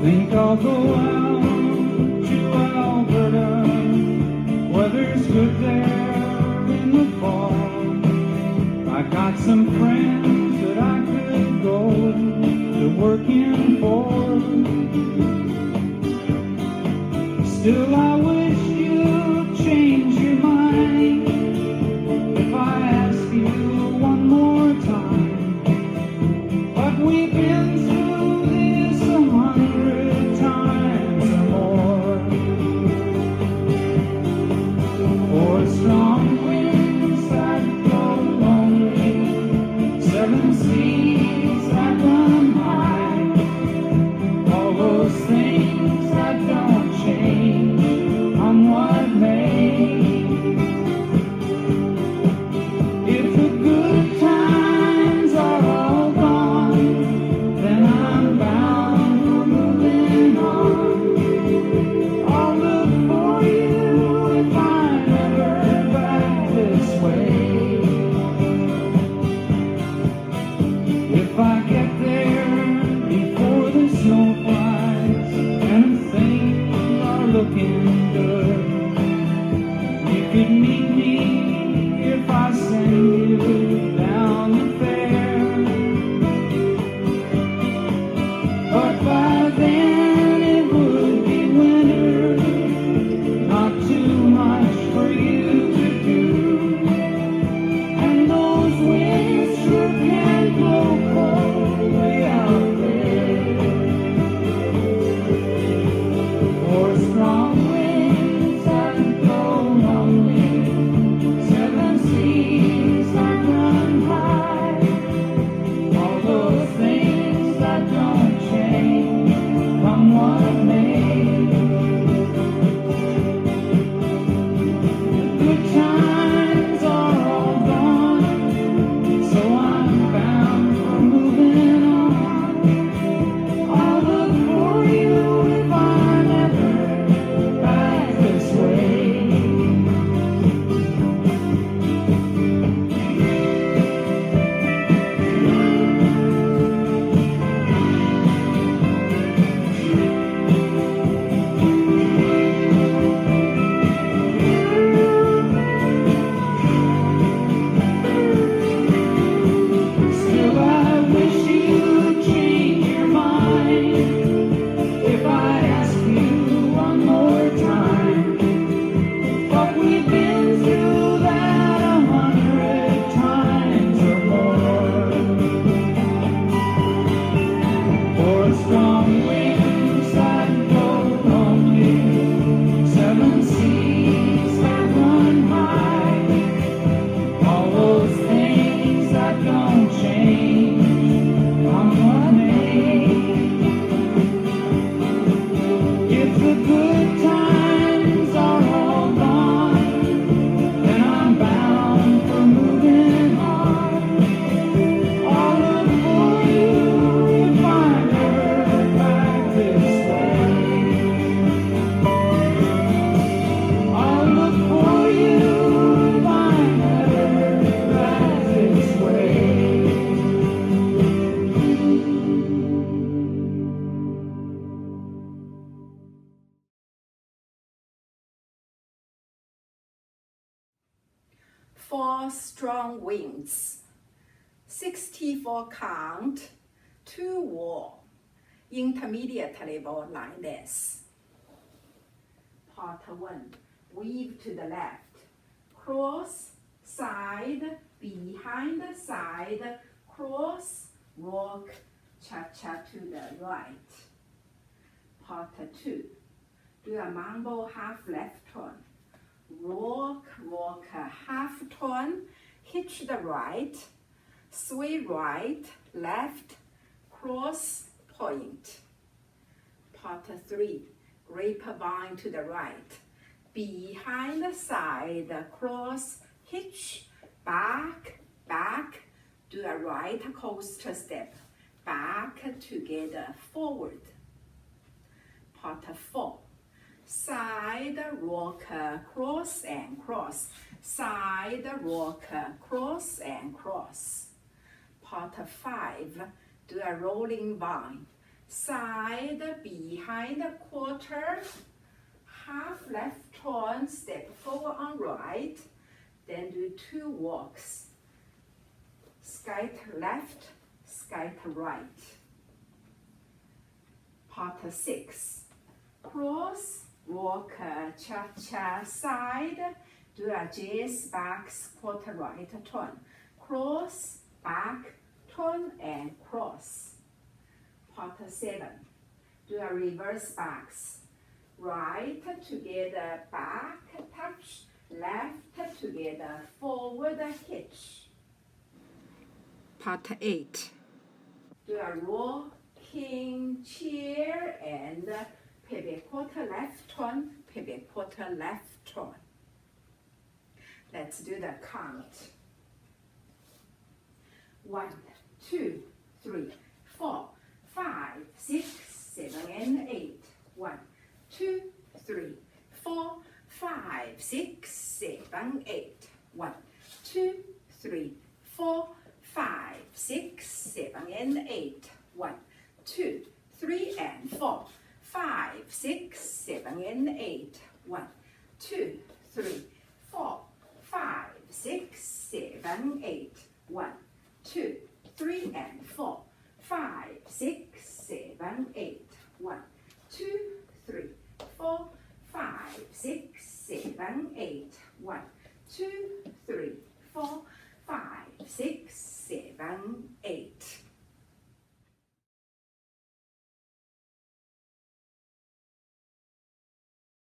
think I'll go out to Alberta. Weather's good there in the fall. I got some friends that I could go to working for. Still I wish you'd change your mind if I ask you one more time. But we've been through this 100 times or more. For strong winds that blow lonely, 7 seas that run high, all those things that don't change on what may. If the good times are all gone, then I'm bound for moving on. I'll look for you if I'm ever back this way. If I get there before the snow flies and things are looking good, you could meet me if I send you down the fair. But by then it would be winter, not too much for you to do. And those winds sure can blow cold way out there. For strong winds that blow lonely, 7 seas that run high, all those things that don't change, come what may. Good times are all gone, so I'm bound for moving on. I'll look for you if I'm ever back this way. Still I wish you'd change your mind if I ask you one more time. But we've been through that 100 times or more. For strong winds that blow lonely, 7 seas that run high, all those things that don't change on what may. If the good times are all gone, then I'm bound for moving on. I'll look for you if I'm ever back this way. I'll look for you if I'm ever back this way. Four strong winds, 64 count, 2 wall, intermediate level lightness. Part 1, weave to the left, cross, side, behind, side, cross, walk, cha-cha to the right. Part 2, do a mambo half left turn. Walk, walk a half turn, hitch the right, sway right, left, cross, point. Part 3, grapevine to the right, behind, side, cross, hitch, back, back, do a right coaster step, back together, forward. Part 4, side rocker, cross and cross, side rocker, cross and cross. Part 5, do a rolling vine, side behind the quarter, half left turn, step forward on right, then do 2 walks. Skate left, skate right. Part 6. Cross, walk, cha-cha side, do a jazz back, quarter right turn. Cross, back, turn and cross. Part 7. Do a reverse backs. Right together, back touch, left together, forward hitch. Part 8. Do a rocking chair and pivot quarter left turn, pivot quarter left turn. Let's do the count. 1, 2, 3, 4, 5, 6, 7, and 8. 1, 2, 3, 4, 5, 6, 7, 8. 1, 2, 3, 4, 5, 6, 7, and 8. 1, 2, 3, and 4, 5, 6, 7, and 8. 1, 2, 3, 4, 5, 6, 7, 8. 1, 2, 3, and 4, 5, 6, 7, 8. 1, 2, 3, 4, 5, 6, 7, 8. 1, 2, 3, 4, 5, 6, 7, 8.